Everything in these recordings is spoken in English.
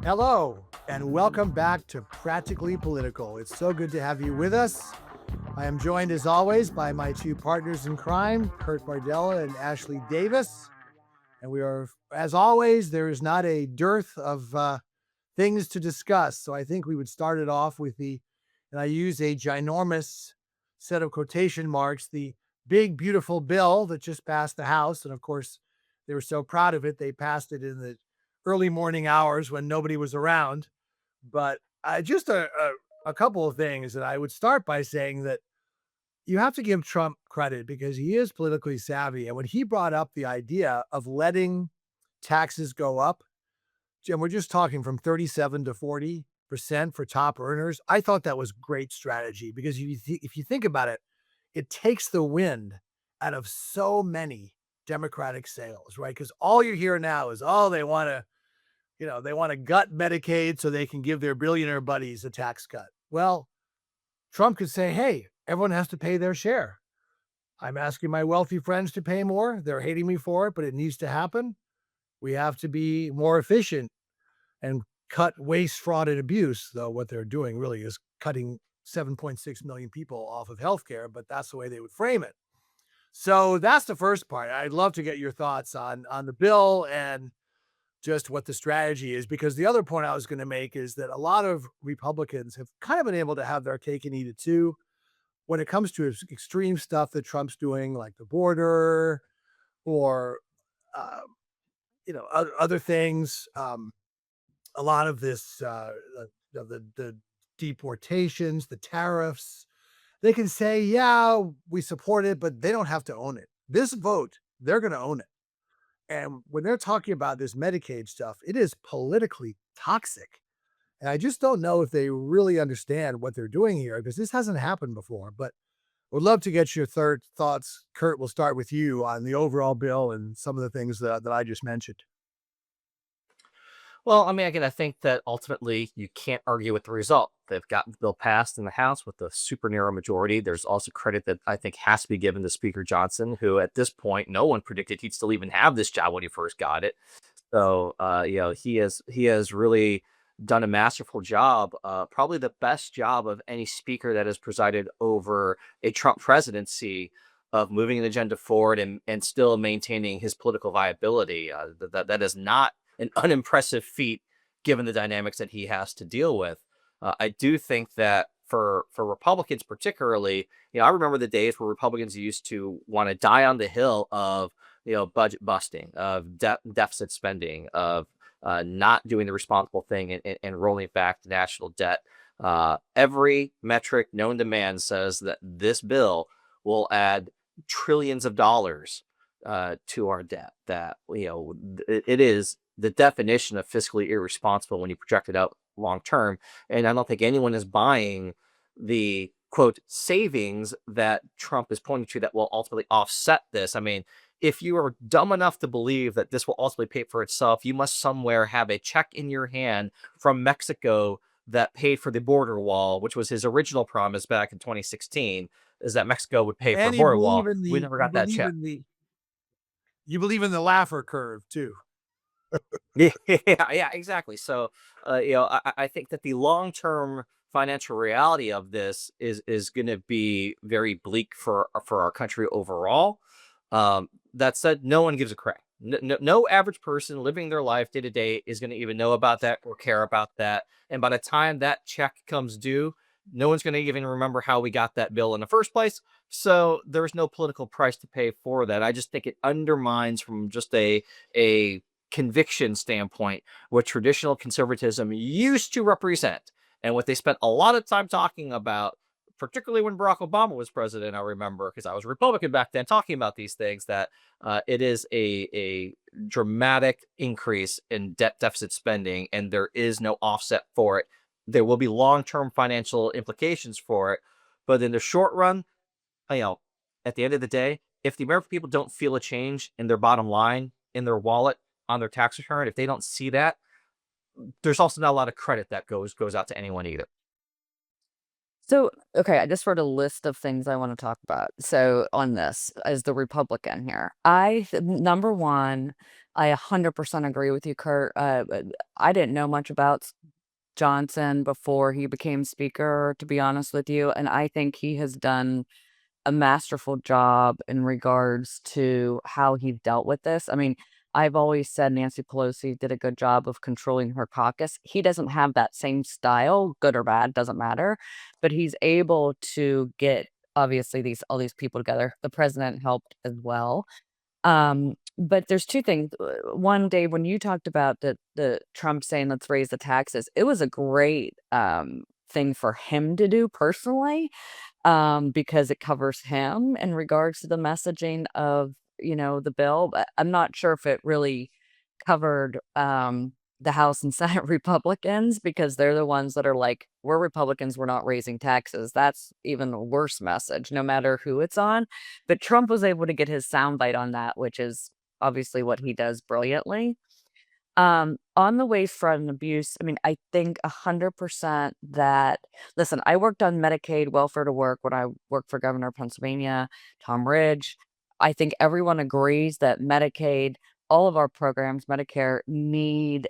Hello, and welcome back to Practically Political. It's so good to have you with us. I am joined, as always, by my two partners in crime, Kurt Bardella and Ashley Davis. And we are, as always, there is not a dearth of things to discuss. So I think we would start it off with and I use a ginormous set of quotation marks, the big, beautiful bill that just passed the House. And of course, they were so proud of it, they passed it in the early morning hours when nobody was around. But just a couple of things. And I would start by saying that you have to give Trump credit because he is politically savvy. And when he brought up the idea of letting taxes go up, and we're just talking from 37 to 40% for top earners, I thought that was great strategy because if you think about it, it takes the wind out of so many Democratic sails, right? Because all you hear now is, oh, they want to gut Medicaid so they can give their billionaire buddies a tax cut. Well, Trump could say, hey, everyone has to pay their share. I'm asking my wealthy friends to pay more. They're hating me for it, but it needs to happen. We have to be more efficient and cut waste, fraud, and abuse, though what they're doing really is cutting 7.6 million people off of healthcare, but that's the way they would frame it. So that's the first part. I'd love to get your thoughts on the bill and just what the strategy is, because the other point I was going to make is that a lot of Republicans have kind of been able to have their cake and eat it too when it comes to extreme stuff that Trump's doing, like the border or uh, other things. A lot of this, the deportations, the tariffs. They can say, yeah, we support it, but they don't have to own it. This vote, they're going to own it. And when they're talking about this Medicaid stuff, it is politically toxic. And I just don't know if they really understand what they're doing here because this hasn't happened before. But would love to get your third thoughts. Kurt, we'll start with you on the overall bill and some of the things that I just mentioned. Well, I mean, again, I think that ultimately you can't argue with the result. They've gotten the bill passed in the House with a super narrow majority. There's also credit that I think has to be given to Speaker Johnson, who at this point no one predicted he'd still even have this job when he first got it. So, he has really done a masterful job, probably the best job of any speaker that has presided over a Trump presidency of moving an agenda forward and still maintaining his political viability. That is not an unimpressive feat given the dynamics that he has to deal with. I do think that for Republicans particularly, I remember the days where Republicans used to want to die on the hill of budget busting, of deficit spending, of not doing the responsible thing and rolling back the national debt. Every metric known to man says that this bill will add trillions of dollars to our debt. That it is the definition of fiscally irresponsible when you project it out long term. And I don't think anyone is buying the quote savings that Trump is pointing to that will ultimately offset this. I mean, if you are dumb enough to believe that this will ultimately pay for itself, you must somewhere have a check in your hand from Mexico that paid for the border wall, which was his original promise back in 2016, is that Mexico would pay for a And you border believe wall. in We the never got that check. you believe in the Laffer curve too. Yeah, yeah, exactly. So, I think that the long term financial reality of this is going to be very bleak for our country overall. That said, no one gives a crap. No average person living their life day to day is going to even know about that or care about that. And by the time that check comes due, no one's going to even remember how we got that bill in the first place. So there's no political price to pay for that. I just think it undermines from just a conviction standpoint what traditional conservatism used to represent and what they spent a lot of time talking about, particularly when Barack Obama was president. I remember because I was a Republican back then talking about these things that it is a dramatic increase in debt deficit spending and there is no offset for it. There will be long-term financial implications for it, but in the short run, you know, at the end of the day, if the American people don't feel a change in their bottom line, in their wallet, on their tax return, if they don't see that, there's also not a lot of credit that goes out to anyone either. So, okay, I just wrote a list of things I want to talk about. So, on this, as the Republican here, number one, I 100% agree with you, Kurt. I didn't know much about Johnson before he became speaker, to be honest with you, and I think he has done a masterful job in regards to how he dealt with this. I mean, I've always said Nancy Pelosi did a good job of controlling her caucus. He doesn't have that same style, good or bad, doesn't matter, but he's able to get obviously all these people together. The president helped as well. But there's two things. One, Dave, when you talked about the Trump saying let's raise the taxes, it was a great thing for him to do personally, because it covers him in regards to the messaging of, the bill. But I'm not sure if it really covered the House and Senate Republicans, because they're the ones that are like, we're Republicans, we're not raising taxes. That's even a worse message, no matter who it's on. But Trump was able to get his soundbite on that, which is obviously what he does brilliantly. On the waste, fraud, and abuse, I mean, I think 100% that, listen, I worked on Medicaid welfare to work when I worked for Governor of Pennsylvania, Tom Ridge. I think everyone agrees that Medicaid, all of our programs, Medicare, need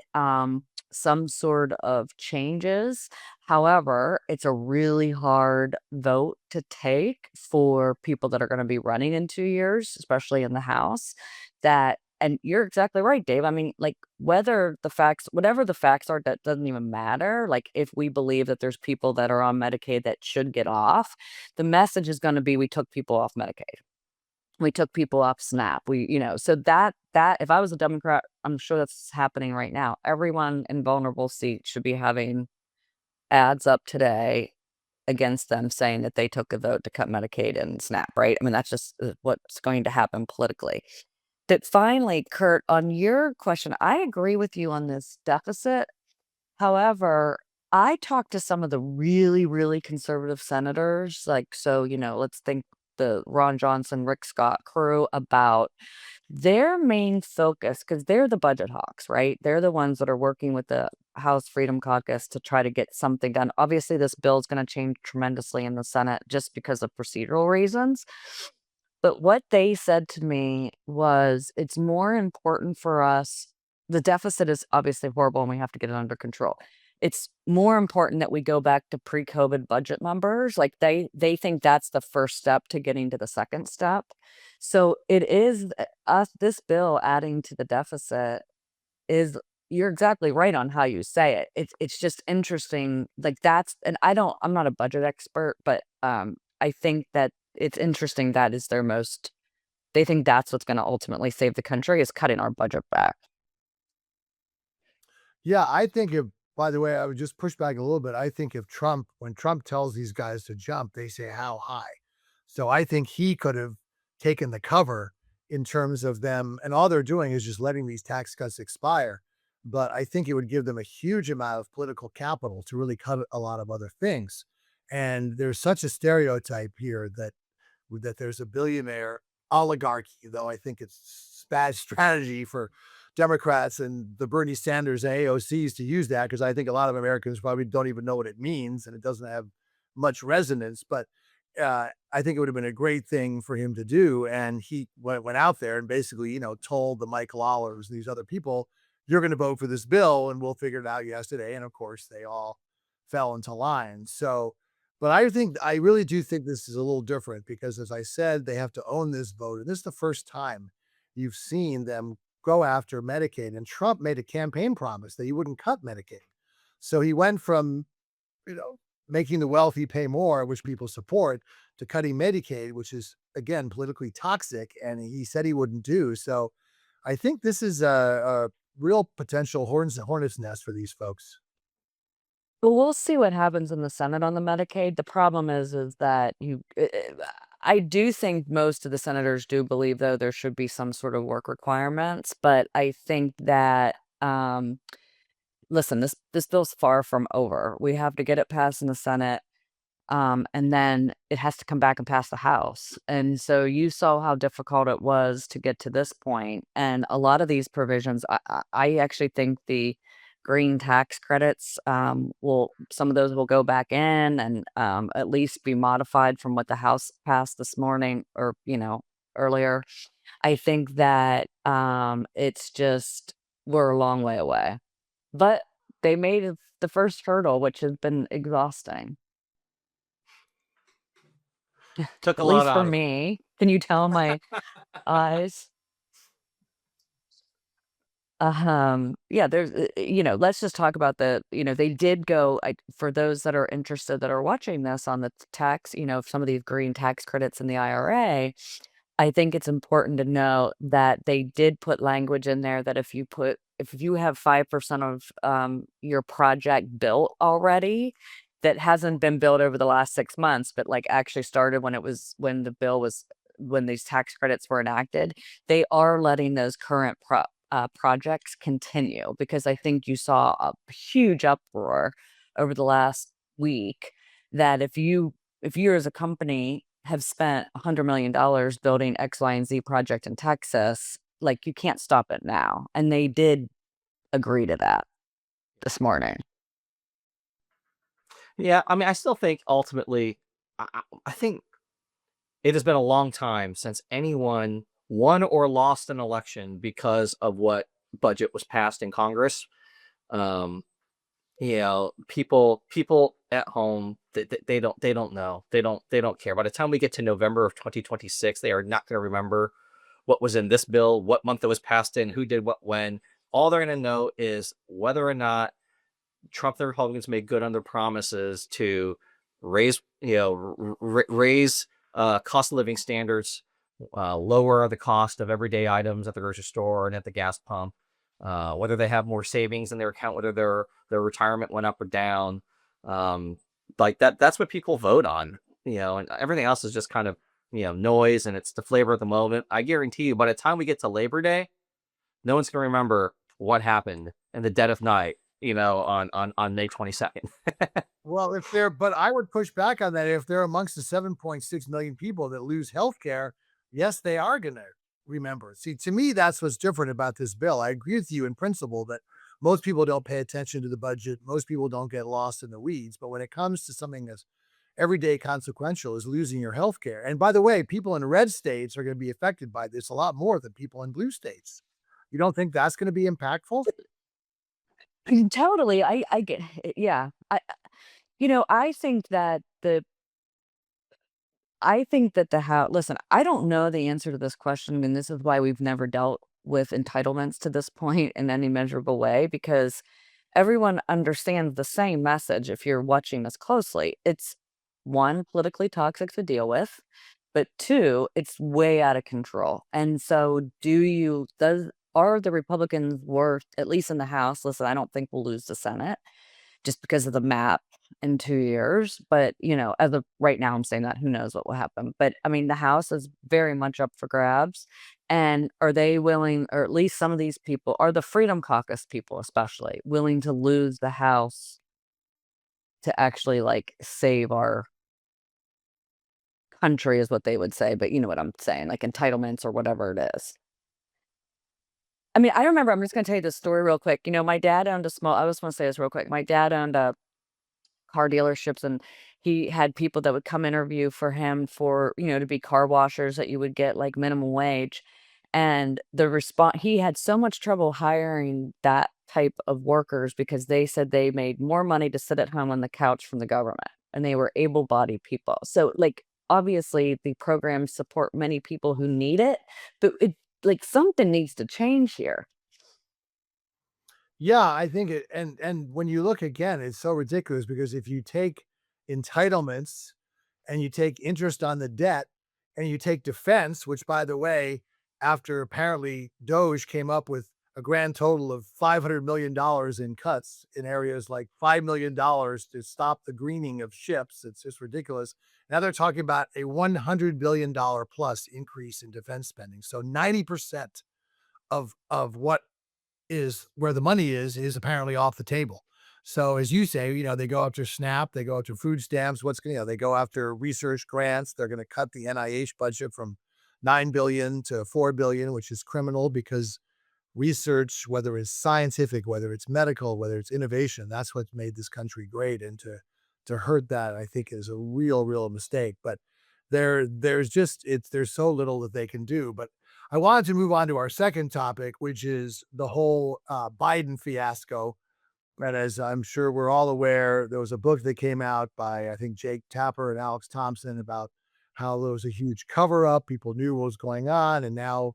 some sort of changes. However, it's a really hard vote to take for people that are going to be running in 2 years, especially in the House. And you're exactly right, Dave. I mean, like, whatever the facts are, that doesn't even matter. Like, if we believe that there's people that are on Medicaid that should get off, the message is going to be we took people off Medicaid. We took people off SNAP. So that if I was a Democrat, I'm sure that's happening right now. Everyone in vulnerable seats should be having ads up today against them saying that they took a vote to cut Medicaid and SNAP, right? I mean, that's just what's going to happen politically. That finally, Kurt, on your question, I agree with you on this deficit. However, I talked to some of the really, really conservative senators, like, so, let's think the Ron Johnson, Rick Scott crew, about their main focus, because they're the budget hawks, right? They're the ones that are working with the House Freedom Caucus to try to get something done. Obviously, this bill is going to change tremendously in the Senate just because of procedural reasons. But what they said to me was, it's more important for us. The deficit is obviously horrible and we have to get it under control. It's more important that we go back to pre-COVID budget numbers. Like, they think that's the first step to getting to the second step. So it is this bill adding to the deficit is, you're exactly right on how you say it. It's just interesting. Like, and I'm not a budget expert, but I think that it's interesting that is they think that's what's going to ultimately save the country, is cutting our budget back. Yeah, I think by the way, I would just push back a little bit. I think when Trump tells these guys to jump, they say, how high? So I think he could have taken the cover in terms of them, and all they're doing is just letting these tax cuts expire. But I think it would give them a huge amount of political capital to really cut a lot of other things. And there's such a stereotype here that there's a billionaire oligarchy, though I think it's bad strategy for Democrats and the Bernie Sanders and AOCs to use that, because I think a lot of Americans probably don't even know what it means and it doesn't have much resonance. But I think it would have been a great thing for him to do. And he went out there and basically, told the Mike Lawlers, these other people, you're going to vote for this bill and we'll figure it out yesterday. And of course, they all fell into line. So, but I really do think this is a little different because, as I said, they have to own this vote. And this is the first time you've seen them go after Medicaid. And Trump made a campaign promise that he wouldn't cut Medicaid. So he went from, making the wealthy pay more, which people support, to cutting Medicaid, which is, again, politically toxic. And he said he wouldn't do. So I think this is a real potential hornet's nest for these folks. But we'll see what happens in the Senate on the Medicaid. The problem is that I do think most of the senators do believe, though, there should be some sort of work requirements. But I think that, listen, this bill's far from over. We have to get it passed in the Senate. And then it has to come back and pass the House. And so you saw how difficult it was to get to this point. And a lot of these provisions, I actually think the green tax credits, some of those will go back in and at least be modified from what the House passed this morning or, earlier. I think that it's just we're a long way away. But they made the first hurdle, which has been exhausting. Took a At lot least for out of them. me. Can you tell my eyes? Yeah, there's, let's just talk about they did go, for those that are interested that are watching this on the tax, some of these green tax credits in the IRA, I think it's important to know that they did put language in there that if you have 5% of your project built already, that hasn't been built over the last 6 months, but like actually started when the bill was when these tax credits were enacted, they are letting those current projects continue because I think you saw a huge uproar over the last week that if you as a company have spent $100 million building X, Y, and Z project in Texas, like you can't stop it now. And they did agree to that this morning. Yeah, I mean, I still think ultimately, I think it has been a long time since anyone won or lost an election because of what budget was passed in Congress. Um, people at home, they don't know, they don't care. By the time we get to November of 2026, they are not going to remember what was in this bill, what month it was passed in, who did what when. All they're going to know is whether or not Trump and the Republicans made good on their promises to raise, raise cost of living standards, lower the cost of everyday items at the grocery store and at the gas pump, whether they have more savings in their account, whether their retirement went up or down. Like that's what people vote on, and everything else is just kind of, noise, and it's the flavor of the moment. I guarantee you, by the time we get to Labor Day, no one's going to remember what happened in the dead of night, on May 22nd. Well, but I would push back on that. If they're amongst the 7.6 million people that lose health care, yes, they are going to remember. See, to me, that's what's different about this bill. I agree with you in principle that most people don't pay attention to the budget. Most people don't get lost in the weeds. But when it comes to something as everyday consequential as losing your health care, and by the way, people in red states are going to be affected by this a lot more than people in blue states. You don't think that's going to be impactful? Totally. I get, yeah. I think that the house, listen, I don't know the answer to this question. And this is why we've never dealt with entitlements to this point in any measurable way, because everyone understands the same message if you're watching this closely. It's one, politically toxic to deal with, but two, it's way out of control. And so are the Republicans worth, at least in the House? Listen, I don't think we'll lose the Senate just because of the map in 2 years. But, as of right now, I'm saying that who knows what will happen. But I mean, the House is very much up for grabs. And are they willing, or at least some of these people, are the Freedom Caucus people especially willing to lose the House to actually like save our country, is what they would say. But you know what I'm saying, like entitlements or whatever it is. I mean, I remember, I'm just going to tell you this story real quick. My dad owned I just want to say this real quick. My dad owned a car dealerships, and he had people that would come interview for him for, to be car washers that you would get like minimum wage. And he had so much trouble hiring that type of workers because they said they made more money to sit at home on the couch from the government, and they were able-bodied people. So like obviously the programs support many people who need it, but like something needs to change here. Yeah, I think it, and when you look again, it's so ridiculous because if you take entitlements and you take interest on the debt and you take defense, which by the way, after apparently Doge came up with a grand total of $500 million in cuts in areas like $5 million to stop the greening of ships. It's just ridiculous. Now they're talking about a $100 billion plus increase in defense spending. So 90% of what is where the money is apparently off the table. So as you say, they go after SNAP, they go after food stamps. They go after research grants. They're going to cut the NIH budget from 9 billion to 4 billion, which is criminal because research, whether it's scientific, whether it's medical, whether it's innovation, that's what's made this country great. And to hurt that, I think is a real mistake. But there's so little that they can do. But I wanted to move on to our second topic, which is the whole Biden fiasco. And as I'm sure we're all aware, there was a book that came out by, I think, Jake Tapper and Alex Thompson about how there was a huge cover up. People knew what was going on. And now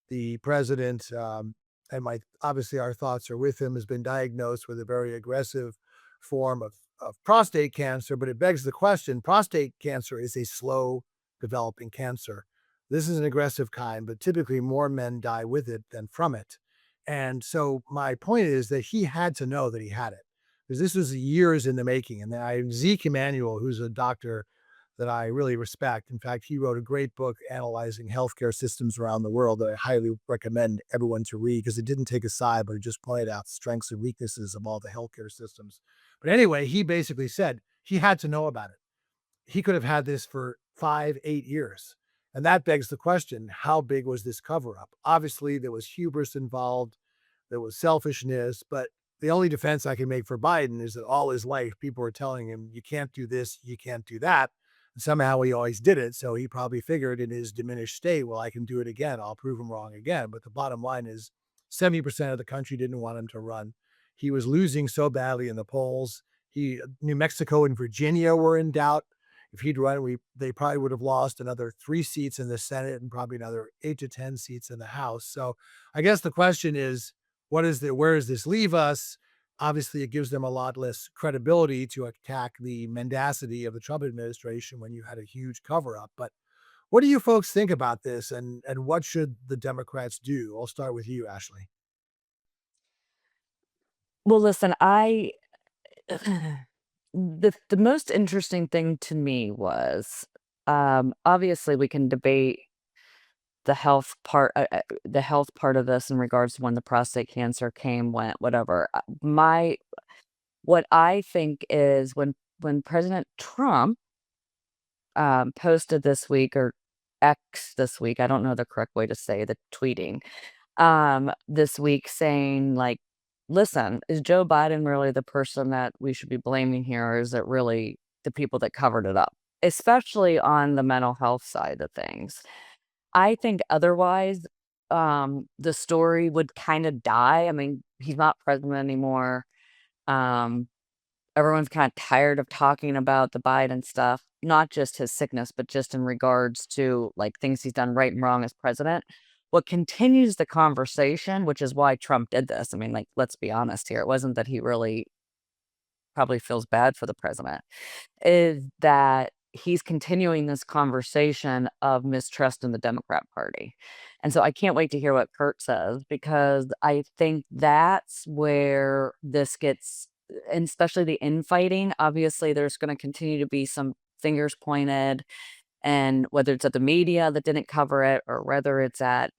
the president, and my obviously our thoughts are with him, has been diagnosed with a very aggressive form of prostate cancer. But it begs the question: prostate cancer is a slow developing cancer. This is an aggressive kind, but typically more men die with it than from it. And so my point is that he had to know that he had it, because this was years in the making. And then Zeke Emanuel, who's a doctor that I really respect. In fact, he wrote a great book analyzing healthcare systems around the world that I highly recommend everyone to read, because it didn't take a side, but it just pointed out strengths and weaknesses of all the healthcare systems. But anyway, he basically said he had to know about it. He could have had this for 5, 8 years. And that begs the question: how big was this cover up? Obviously, there was hubris involved, there was selfishness, but the only defense I can make for Biden is that all his life people were telling him, you can't do this, you can't do that. And somehow he always did it. So he probably figured in his diminished state, well, I can do it again. I'll prove him wrong again. But the bottom line is 70% of the country didn't want him to run. He was losing so badly in the polls. New Mexico and Virginia were in doubt. If he'd run, they probably would have lost another 3 seats in the Senate and probably another 8 to 10 seats in the House. So I guess the question is, where does this leave us? Obviously, it gives them a lot less credibility to attack the mendacity of the Trump administration when you had a huge cover up. But what do you folks think about this, and what should the Democrats do? I'll start with you, Ashley. Well, listen, I the most interesting thing to me was, obviously we can debate the health part of this in regards to when the prostate cancer came, went, whatever. What I think is when President Trump posted this week, or X this week, I don't know the correct way to say the tweeting, this week, saying like, listen, is Joe Biden really the person that we should be blaming here, or is it really the people that covered it up, especially on the mental health side of things? I think otherwise, the story would kind of die. I mean, he's not president anymore. Um, Everyone's kind of tired of talking about the Biden stuff, not just his sickness, but just in regards to like things he's done right and wrong as president. What continues the conversation, which is why Trump did this. I mean, like, let's be honest here. It wasn't that he really probably feels bad for the president, is that he's continuing this conversation of mistrust in the Democrat Party. And so I can't wait to hear what Kurt says, because I think that's where this gets, and especially the infighting. Obviously, there's going to continue to be some fingers pointed, and whether it's at the media that didn't cover it, or whether it's at,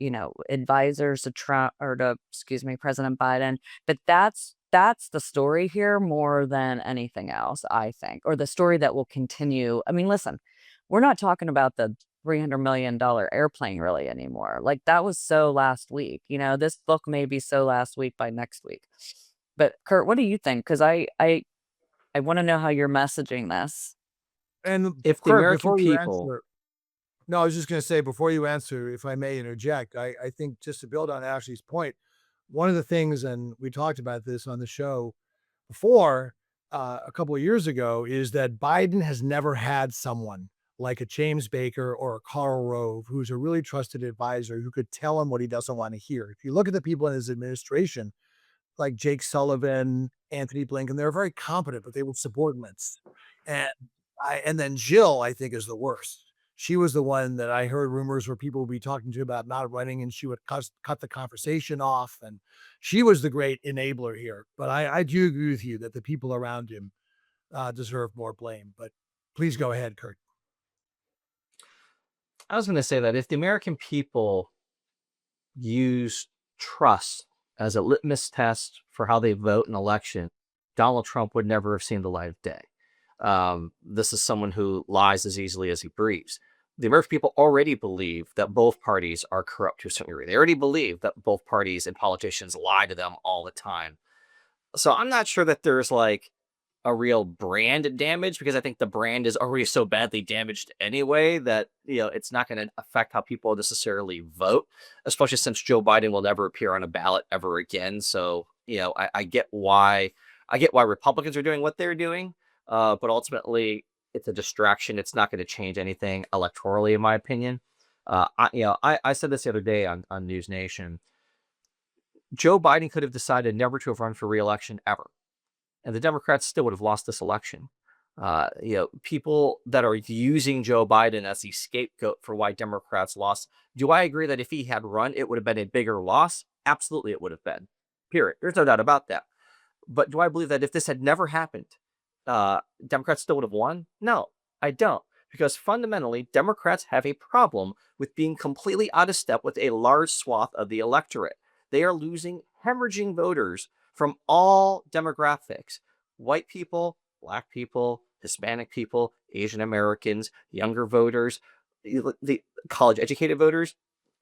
advisors to Trump, or to, excuse me, President Biden. But that's the story here more than anything else, I think, or the story that will continue. I mean, listen, we're not talking about the $300 million airplane really anymore. Like, that was so last week. This book may be so last week by next week. But Kurt, what do you think? Because I want to know how you're messaging this. And If the Kurt, American before you people, answer, no, I was just going to say, before you answer, if I may interject, I think just to build on Ashley's point, one of the things, and we talked about this on the show before, a couple of years ago, is that Biden has never had someone like a James Baker or a Karl Rove, who's a really trusted advisor who could tell him what he doesn't want to hear. If you look at the people in his administration, like Jake Sullivan, Anthony Blinken, they're very competent, but they were subordinates. And and then Jill, I think, is the worst. She was the one that I heard rumors where people would be talking to about not running, and she would cut the conversation off. And she was the great enabler here. But I do agree with you that the people around him deserve more blame. But please go ahead, Kurt. I was going to say that if the American people use trust as a litmus test for how they vote in election, Donald Trump would never have seen the light of day. This is someone who lies as easily as he breathes. The American people already believe that both parties are corrupt to a certain degree. They already believe that both parties and politicians lie to them all the time. So I'm not sure that there's like a real brand damage, because I think the brand is already so badly damaged anyway that, it's not going to affect how people necessarily vote, especially since Joe Biden will never appear on a ballot ever again. So, I get why Republicans are doing what they're doing, but ultimately it's a distraction. It's not going to change anything electorally, in my opinion. I said this the other day on News Nation. Joe Biden could have decided never to have run for re-election ever, and the Democrats still would have lost this election. People that are using Joe Biden as the scapegoat for why Democrats lost. Do I agree that if he had run, it would have been a bigger loss? Absolutely, it would have been. Period. There's no doubt about that. But do I believe that if this had never happened, Democrats still would have won? No, I don't. Because fundamentally, Democrats have a problem with being completely out of step with a large swath of the electorate. They are losing hemorrhaging voters from all demographics: white people, Black people, Hispanic people, Asian Americans, younger voters, the college educated voters.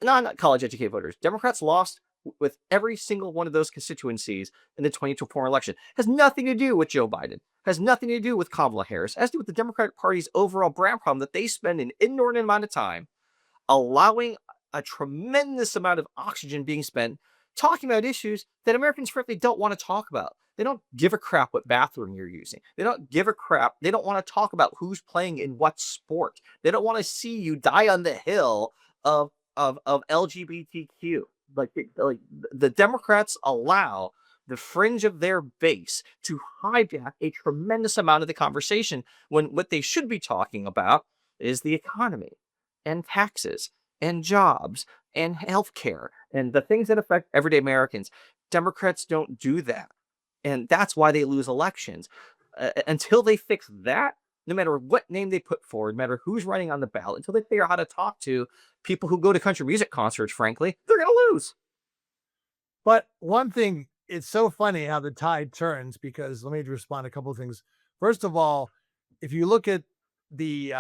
No, not college educated voters. Democrats lost with every single one of those constituencies in the 2024 election. It has nothing to do with Joe Biden. It has nothing to do with Kamala Harris. It has to do with the Democratic Party's overall brand problem that they spend an inordinate amount of time allowing a tremendous amount of oxygen being spent talking about issues that Americans frankly don't want to talk about. They don't give a crap what bathroom you're using. They don't give a crap. They don't want to talk about who's playing in what sport. They don't want to see you die on the hill of LGBTQ. Like the Democrats allow the fringe of their base to hijack a tremendous amount of the conversation, when what they should be talking about is the economy and taxes and jobs and healthcare and the things that affect everyday Americans. Democrats don't do that. And that's why they lose elections. Until they fix that, no matter what name they put forward, no matter who's running on the ballot, until they figure out how to talk to people who go to country music concerts, frankly, they're going to lose. But one thing, it's so funny how the tide turns, because let me respond to a couple of things. First of all, if you look at the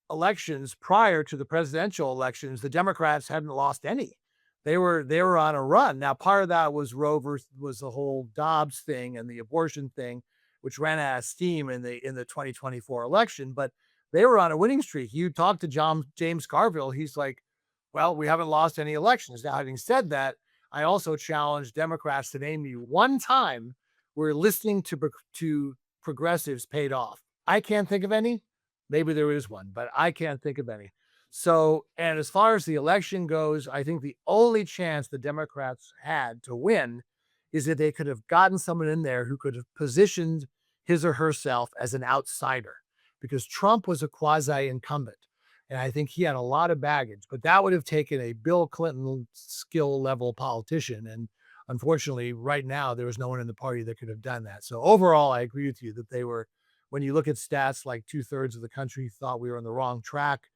elections prior to the presidential elections, the Democrats hadn't lost any. They were on a run. Now, part of that was was the whole Dobbs thing and the abortion thing, which ran out of steam in the 2024 election. But they were on a winning streak. You talk to James Carville, he's like, "Well, we haven't lost any elections." Now, having said that, I also challenge Democrats to name me one time where listening to progressives paid off. I can't think of any. Maybe there is one, but I can't think of any. So, and as far as the election goes, I think the only chance the Democrats had to win is that they could have gotten someone in there who could have positioned his or herself as an outsider, because Trump was a quasi incumbent. And I think he had a lot of baggage, but that would have taken a Bill Clinton skill level politician. And unfortunately, right now, there was no one in the party that could have done that. So overall, I agree with you that they were, when you look at stats, like 2/3 of the country thought we were on the wrong track.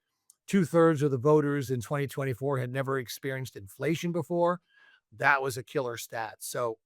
2/3 of the voters in 2024 had never experienced inflation before. That was a killer stat. So,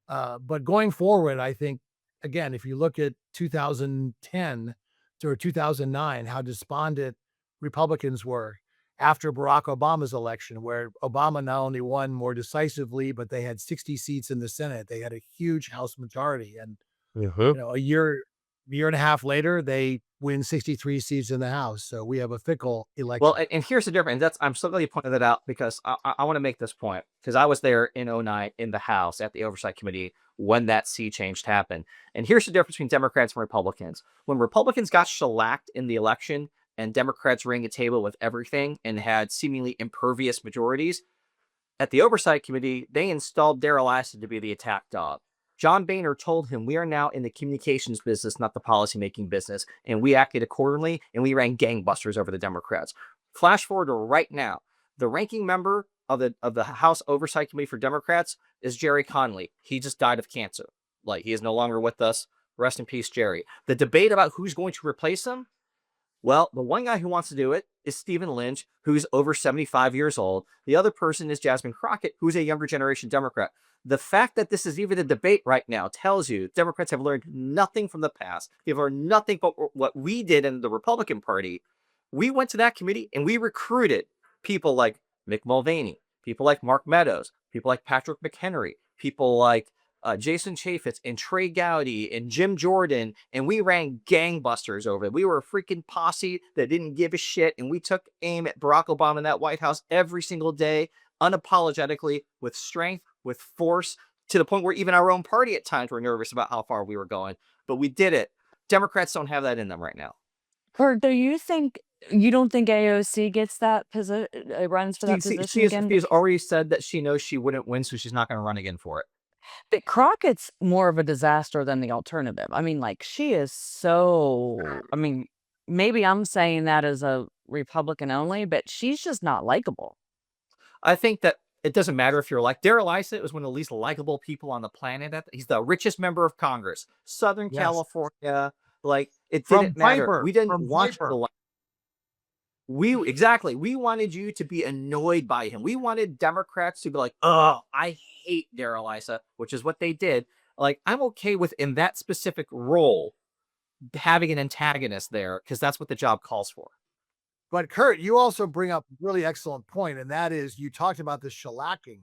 but going forward, I think, again, if you look at 2010 or 2009, how despondent Republicans were after Barack Obama's election, where Obama not only won more decisively, but they had 60 seats in the Senate. They had a huge House majority. And, a year and a half later, they win 63 seats in the House. So we have a fickle election. Well, and here's the difference. I'm so glad you pointed that out, because I want to make this point, because I was there in 2009 in the House at the Oversight Committee when that sea change happened. And here's the difference between Democrats and Republicans. When Republicans got shellacked in the election and Democrats rang a table with everything and had seemingly impervious majorities, at the Oversight Committee, they installed Darrell Issett to be the attack dog. John Boehner told him, "We are now in the communications business, not the policymaking business." And we acted accordingly, and we ran gangbusters over the Democrats. Flash forward to right now. The ranking member of the House Oversight Committee for Democrats is Jerry Connolly. He just died of cancer. Like, he is no longer with us. Rest in peace, Jerry. The debate about who's going to replace him, well, the one guy who wants to do it is Stephen Lynch, who's over 75 years old. The other person is Jasmine Crockett, who's a younger generation Democrat. The fact that this is even a debate right now tells you Democrats have learned nothing from the past. They've learned nothing but what we did in the Republican Party. We went to that committee and we recruited people like Mick Mulvaney, people like Mark Meadows, people like Patrick McHenry, people like Jason Chaffetz and Trey Gowdy and Jim Jordan, and we ran gangbusters over it. We were a freaking posse that didn't give a shit, and we took aim at Barack Obama in that White House every single day, unapologetically, with strength, with force, to the point where even our own party at times were nervous about how far we were going. But we did it. Democrats don't have that in them right now. Or do you think you don't think AOC gets that position, runs for that position again? She has already said that she knows she wouldn't win, so she's not going to run again for it. But Crockett's more of a disaster than the alternative. I mean, like, she is so, I mean, maybe I'm saying that as a Republican only, but she's just not likable. I think that it doesn't matter if you're like Darrell Issa was one of the least likable people on the planet. He's the richest member of Congress, Southern Yes. California. Like, it From didn't matter. Piper, We didn't from want Piper. to. We wanted you to be annoyed by him. We wanted Democrats to be like, oh, I hate Darrell Issa, which is what they did. Like, I'm okay with, in that specific role, having an antagonist there, because that's what the job calls for. But Kurt, you also bring up a really excellent point, and that is you talked about the shellacking.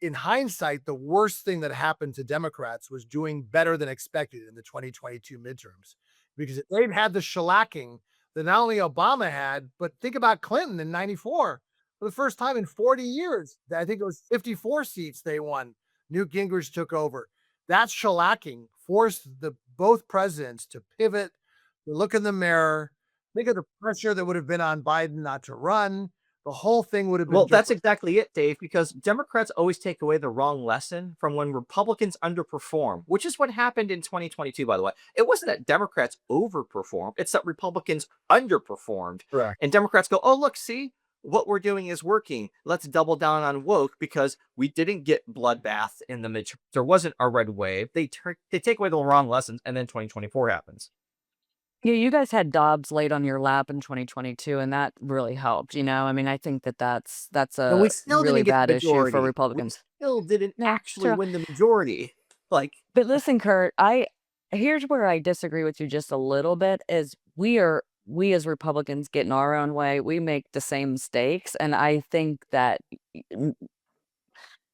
In hindsight, the worst thing that happened to Democrats was doing better than expected in the 2022 midterms, because if they'd had the shellacking that not only Obama had, but think about Clinton in 94. For the first time in 40 years, I think it was 54 seats they won. Newt Gingrich took over. That shellacking forced both presidents to pivot, to look in the mirror. Think of the pressure that would have been on Biden not to run. The whole thing would have been Well, that's different. exactly it, Dave, because Democrats always take away the wrong lesson from when Republicans underperform, which is what happened in 2022, by the way. It wasn't that Democrats overperformed, it's that Republicans underperformed. Correct. And Democrats go, oh, look, see, what we're doing is working. Let's double down on woke because we didn't get bloodbath in the midterm. There wasn't a red wave. They take away the wrong lessons, and then 2024 happens. Yeah, you guys had Dobbs laid on your lap in 2022, and that really helped. I mean, I think that's But a we still really didn't get bad the issue for majority. We Republicans. still didn't No, actually true. win the majority. Like, But listen, Kurt, here's where I disagree with you just a little bit is we as Republicans get in our own way. We make the same mistakes. And I think that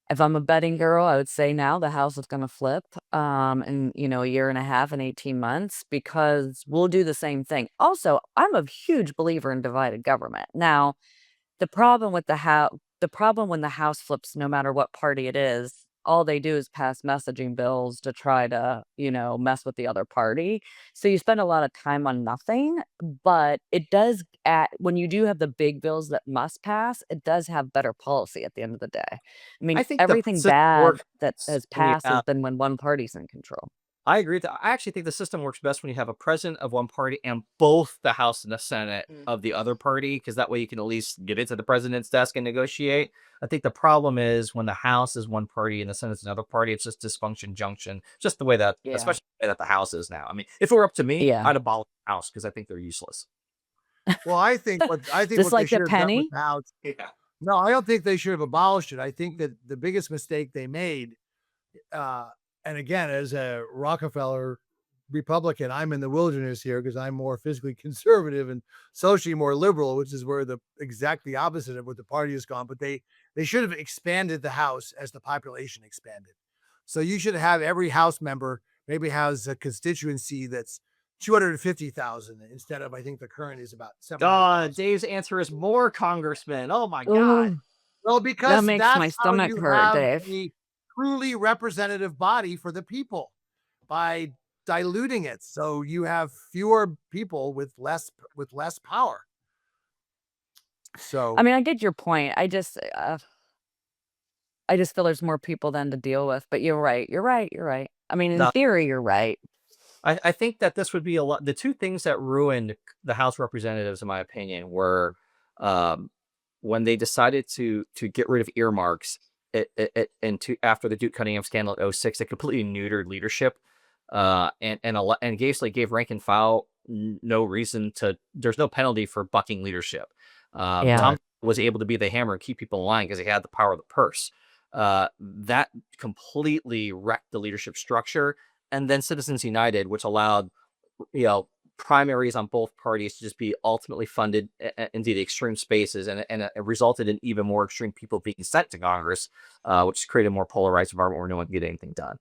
if I'm a betting girl, I would say now the House is going to flip in, a year and a half and 18 months because we'll do the same thing. Also, I'm a huge believer in divided government. Now, the problem with the problem when the House flips, no matter what party it is, all they do is pass messaging bills to try to, mess with the other party. So you spend a lot of time on nothing, but it does when you do have the big bills that must pass, it does have better policy at the end of the day. I mean, I think the everything system bad works that has when you passed has have. been when one party's in control. I agree with that. I actually think the system works best when you have a president of one party and both the House and the Senate of the other party, because that way you can at least get into the president's desk and negotiate. I think the problem is when the House is one party and the Senate's another party, it's just dysfunction junction, just the way that, Yeah. especially the way that the House is now. I mean, if it were up to me, Yeah. I'd abolish the House because I think they're useless. Well, I think what Just they like the should have done penny? with the House. Yeah. No, I don't think they should have abolished it. I think that the biggest mistake they made, and again, as a Rockefeller Republican, I'm in the wilderness here because I'm more physically conservative and socially more liberal, which is where exactly opposite of what the party has gone. But they should have expanded the House as the population expanded. So you should have every House member maybe has a constituency that's 250,000 instead of, I think the current is about 700,000. Dave's answer is more congressmen. Oh my God. Ooh, Well, because makes that's my how stomach you hurt, have Dave. a truly representative body for the people, by diluting it. So you have fewer people with less power. So I mean, I get your point. I just feel there's more people than to deal with. But you're right. I mean, in No. theory, you're right. I think that this would be a lot. The two things that ruined the House of Representatives, in my opinion, were when they decided to get rid of earmarks after the Duke Cunningham scandal in 2006, it completely neutered leadership and basically gave rank and file no reason to. There's no penalty for bucking leadership. Yeah. Tom was able to be the hammer and keep people in line because he had the power of the purse. That completely wrecked the leadership structure. And then Citizens United, which allowed, primaries on both parties to just be ultimately funded into the extreme spaces, and it resulted in even more extreme people being sent to Congress, which created a more polarized environment where no one could get anything done.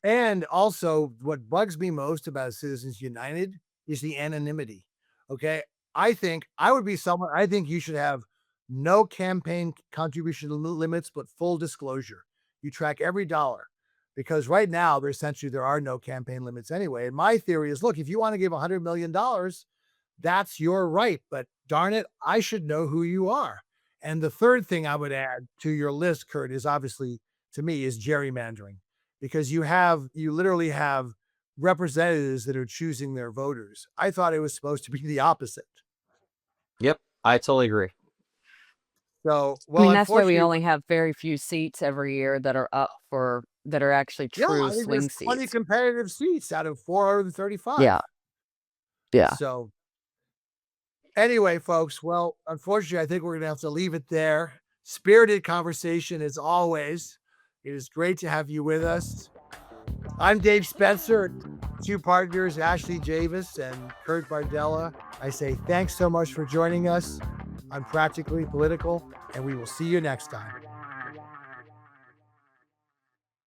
And also, what bugs me most about Citizens United is the anonymity. Okay. I would be someone, I think you should have no campaign contribution limits, but full disclosure. You track every dollar because right now, there are no campaign limits anyway. And my theory is look, if you want to give $100 million, that's your right. But darn it, I should know who you are. And the third thing I would add to your list, Kurt, is obviously to me is gerrymandering because you literally have representatives that are choosing their voters. I thought it was supposed to be the opposite. Yep, I totally agree. So, I well, mean, that's why we unfortunately, only have very few seats every year that are up for that are actually yeah, true I think there's swing 20 seats. competitive seats out of 435. Yeah, yeah. So, anyway, folks, well, unfortunately, I think we're going to have to leave it there. Spirited conversation as always. It is great to have you with us. I'm Dave Spencer, two partners, Ashley Javis and Kurt Bardella. I say thanks so much for joining us on Practically Political, and we will see you next time.